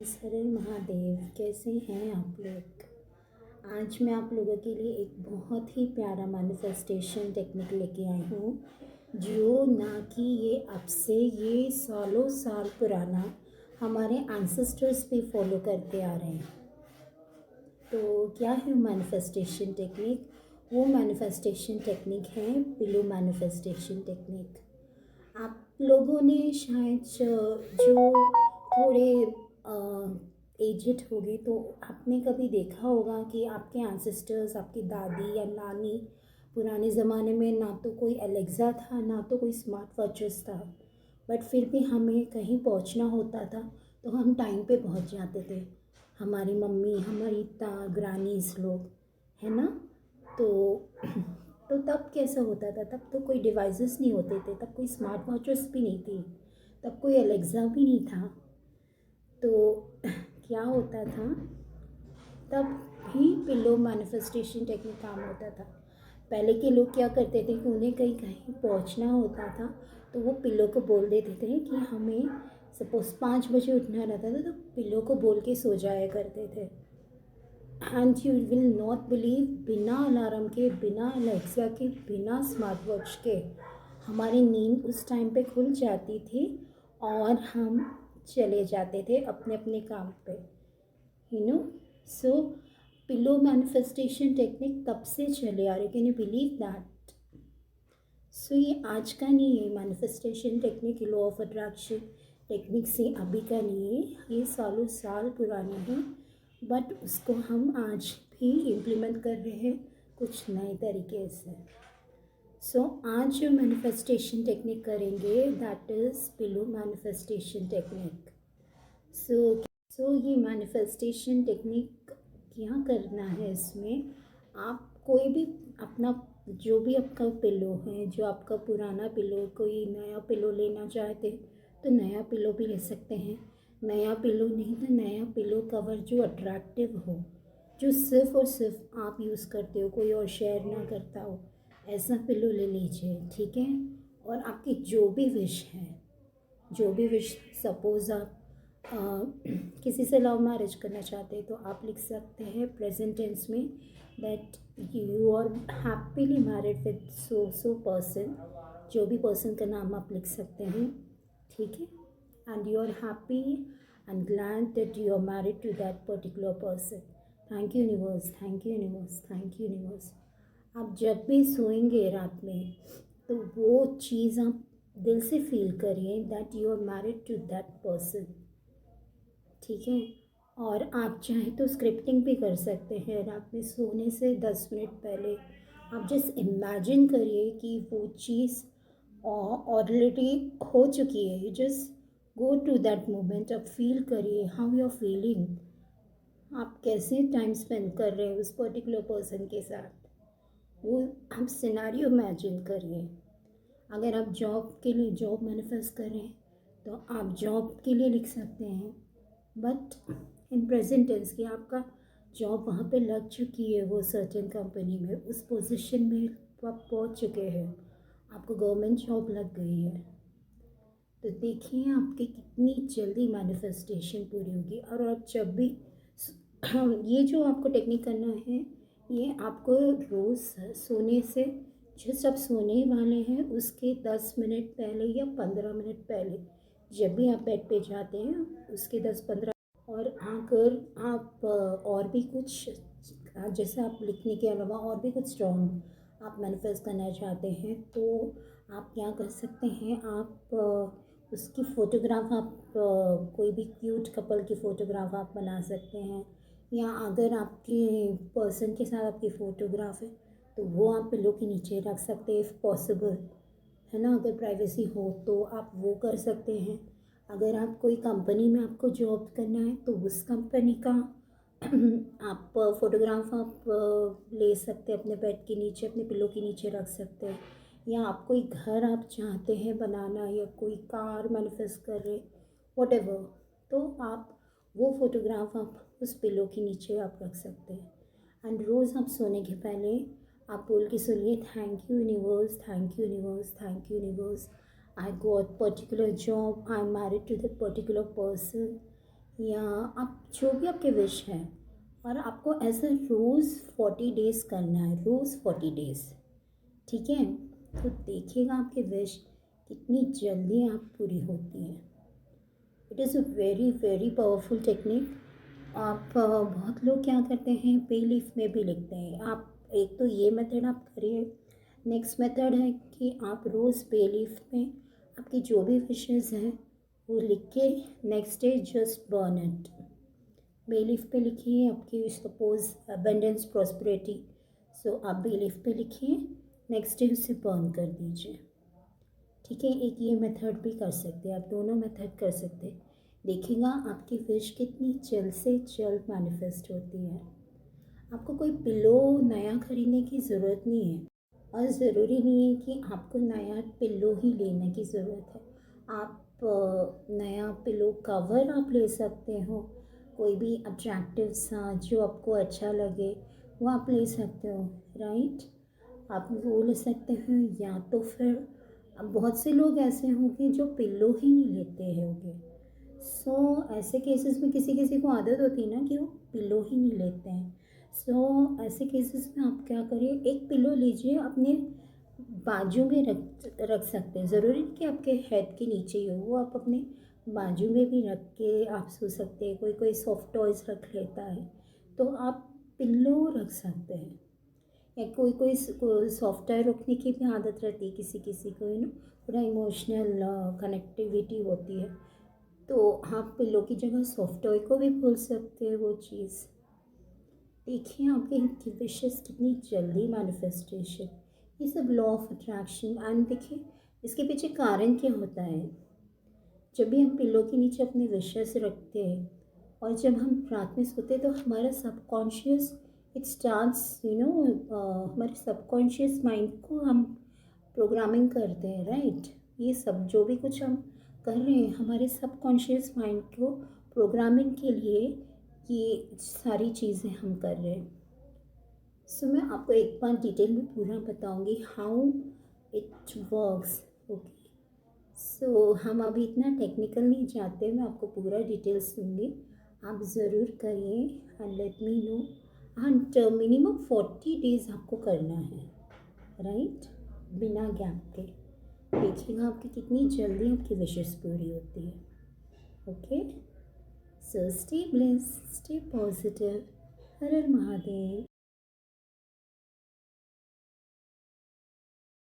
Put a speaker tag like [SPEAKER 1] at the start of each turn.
[SPEAKER 1] हरे महादेव, कैसे हैं आप लोग। आज मैं आप लोगों के लिए एक बहुत ही प्यारा मैनिफेस्टेशन टेक्निक लेके आई हूँ, जो ना कि ये अब से ये सालों साल पुराना हमारे एंसेस्टर्स भी फॉलो करते आ रहे हैं। तो क्या है मैनिफेस्टेशन टेक्निक? वो मैनिफेस्टेशन टेक्निक है पिलो मैनिफेस्टेशन टेक्निक। आप लोगों ने शायद जो थोड़े एजेड हो गए तो आपने कभी देखा होगा कि आपके एंसेस्टर्स, आपकी दादी या नानी, पुराने ज़माने में ना तो कोई एलेक्सा था ना तो कोई स्मार्ट वॉचेस था, बट फिर भी हमें कहीं पहुंचना होता था तो हम टाइम पे पहुंच जाते थे। हमारी मम्मी, हमारी ग्रानीज लोग, है ना। तो तो तब कैसा होता था? तब तो कोई डिवाइसेस नहीं होते थे, तब कोई स्मार्ट वॉचेस भी नहीं थी, तब कोई एलेक्सा भी नहीं था। तो क्या होता था, तब भी पिलो मैनिफेस्टेशन टेक्निक काम होता था। पहले के लोग क्या करते थे कि उन्हें कहीं कहीं पहुंचना होता था तो वो पिलो को बोल देते थे कि हमें सपोज़ 5 बजे उठना रहता था, तो पिलो को बोल के सो जाया करते थे। And you will not believe, बिना अलार्म के, बिना अलेक्सा के, बिना स्मार्ट वॉच के हमारी नींद उस टाइम पे खुल जाती थी और हम चले जाते थे अपने अपने काम पे, you know. So pillow manifestation technique तब से चले आ रही, कैन यू बिलीव दैट? सो ये आज का नहीं है manifestation technique, law of attraction technique से अभी का नहीं है, ये सालों साल पुरानी है, बट उसको हम आज भी इम्प्लीमेंट कर रहे हैं कुछ नए तरीके से। सो आज जो मैनिफेस्टेशन टेक्निक करेंगे that is pillow manifestation technique. So ये मैनिफेस्टेशन टेक्निक क्या करना है इसमें, आप कोई भी अपना, जो भी आपका पिलो है, जो आपका पुराना पिलो, कोई नया पिलो लेना चाहते तो नया पिलो भी ले सकते हैं। नया पिलो नहीं तो नया पिलो कवर जो अट्रैक्टिव हो, जो सिर्फ़ और सिर्फ आप यूज़ करते हो, कोई और शेयर ना करता हो, ऐसा पिलो ले लीजिए, ठीक है। और आपकी जो भी विश है, जो भी विश, सपोज़ आप किसी से लव मैरिज करना चाहते हैं तो आप लिख सकते हैं प्रेजेंट टेंस में that you are happily married with so so person. जो भी पर्सन का नाम आप लिख सकते हैं, ठीक है। And you are happy and glad that you are married to that particular person. Thank you universe, thank you universe, thank you universe. आप जब भी सोएंगे रात में तो वो चीज़ आप दिल से फील करिए that you are married to that person, ठीक है। और आप चाहें तो स्क्रिप्टिंग भी कर सकते हैं। रात में सोने से 10 मिनट पहले आप जस्ट इमेजिन करिए कि वो चीज़ ऑलरेडी हो चुकी है। You just go to that moment, अब फील करिए हाउ यू आर फीलिंग, आप कैसे टाइम स्पेंड कर रहे हैं उस पर्टिकुलर पर्सन के साथ, वो आप सिनारियो इमेजिन करिए। अगर आप जॉब के लिए जॉब मैनिफेस्ट कर रहे हैं तो आप जॉब के लिए लिख सकते हैं, बट इन प्रेजेंट टेंस कि आपका जॉब वहाँ पे लग चुकी है, वो सर्टेन कंपनी में, उस पोजीशन में आप पहुँच चुके हैं, आपको गवर्नमेंट जॉब लग गई है। तो देखिए आपकी कितनी जल्दी मैनिफेस्टेशन पूरी होगी। और आप जब भी ये जो आपको टेक्निक करना है, ये आपको रोज़ सोने से, जस्ट आप सोने वाले हैं उसके 10 मिनट पहले या 15 मिनट पहले, जब भी आप बेड पे जाते हैं उसके 10-15, और अगर आप और भी कुछ, जैसे आप लिखने के अलावा और भी कुछ स्ट्रॉन्ग आप मैनिफेस्ट करना चाहते हैं तो आप क्या कर सकते हैं, आप उसकी फ़ोटोग्राफ, आप कोई भी क्यूट कपल की फ़ोटोग्राफ आप बना सकते हैं, या अगर आपके पर्सन के साथ आपकी फ़ोटोग्राफ है तो वो आप पिलो के नीचे रख सकते हैं इफ़ पॉसिबल, है ना। अगर प्राइवेसी हो तो आप वो कर सकते हैं। अगर आप कोई कंपनी में आपको जॉब करना है तो उस कंपनी का आप फ़ोटोग्राफ आप ले सकते हैं, अपने बेड के नीचे, अपने पिलो के नीचे रख सकते हैं। या आप कोई घर आप चाहते हैं बनाना, या कोई कार मैनिफेस्ट कर रहे, वॉटेवर, तो आप वो फ़ोटोग्राफ आप उस पिलो के नीचे आप रख सकते हैं। एंड रोज़ आप सोने के पहले आप बोल के सुनिए, thank you universe, thank you universe, thank you universe, I got particular job, I am married to that particular person, या आप जो भी आपके विश है, और आपको ऐसा रोज़ 40 डेज़ करना है, रोज़ 40 डेज़, ठीक है? तो देखिएगा आपकी विश कितनी जल्दी आप पूरी होती है। It is a very very powerful technique. आप बहुत लोग क्या करते हैं, पे लीफ में भी लिखते हैं। आप एक तो ये मेथड आप करिए। नेक्स्ट मेथड है कि आप रोज़ पे लीफ में आपकी जो भी विशेज़ हैं वो लिख के next day just burn it. Bay leaf पे लिखिए आपकी सपोज़ अबंडेंस प्रॉस्पेरिटी, सो आप बे लीफ पे लिखिए, नेक्स्ट डे उसे बर्न कर दीजिए। ठीक है, एक ये मेथड भी कर सकते हैं आप, दोनों मेथड कर सकते हैं। देखिएगा आपकी विश कितनी जल्द से जल्द मैनिफेस्ट होती है। आपको कोई पिलो नया खरीदने की ज़रूरत नहीं है, और ज़रूरी नहीं है कि आपको नया पिलो ही लेने की ज़रूरत है। आप नया पिलो कवर आप ले सकते हो, कोई भी अट्रैक्टिव सा जो आपको अच्छा लगे वो आप ले सकते हो, राइट? आप वो ले सकते हैं, या तो फिर अब बहुत से लोग ऐसे होंगे जो पिल्लो ही नहीं लेते होंगे। सो ऐसे केसेस में किसी किसी को आदत होती है ना कि वो पिल्लो ही नहीं लेते हैं। सो ऐसे केसेस में आप क्या करिए, एक पिल्लो लीजिए, अपने बाजू में रख सकते हैं। ज़रूरी नहीं कि आपके हेड के नीचे ही हो, वो आप अपने बाजू में भी रख के आप सो सकते हैं। कोई कोई सॉफ्ट टॉयज़ रख लेता है, तो आप पिल्लो रख सकते हैं। या कोई कोई सॉफ्टवेयर रखने की भी आदत रहती है किसी किसी को, थोड़ा इमोशनल कनेक्टिविटी होती है, तो आप पिल्लो की जगह सॉफ्टवेयर को भी भूल सकते हैं वो चीज़। देखिए आपकी विशेस कितनी जल्दी मैनिफेस्टेशन, ये सब लॉ ऑफ अट्रैक्शन। एंड देखिए इसके पीछे कारण क्या होता है। जब भी हम पिल्लो के नीचे अपने विशेस रखते हैं और जब हम रात में सोते हैं, तो हमारा सबकॉन्शियस इट स्टार्ट्स हमारे सबकॉन्शियस माइंड को हम प्रोग्रामिंग करते हैं, राइट? ये सब जो भी कुछ हम कर रहे हैं हमारे सबकॉन्शियस माइंड को प्रोग्रामिंग के लिए ये सारी चीज़ें हम कर रहे हैं। सो मैं आपको एक बार डिटेल में पूरा बताऊंगी हाउ इट वर्क्स, ओके? सो हम अभी इतना टेक्निकल नहीं जाते, मैं आपको पूरा डिटेल्स दूँगी, आप ज़रूर करिए and let me know. And minimum 40 days आपको करना है, राइट? बिना गैप के। देखिएगा आपकी कितनी जल्दी आपकी विशेस पूरी होती है, okay? So stay blessed, stay positive. हर हर महादेव।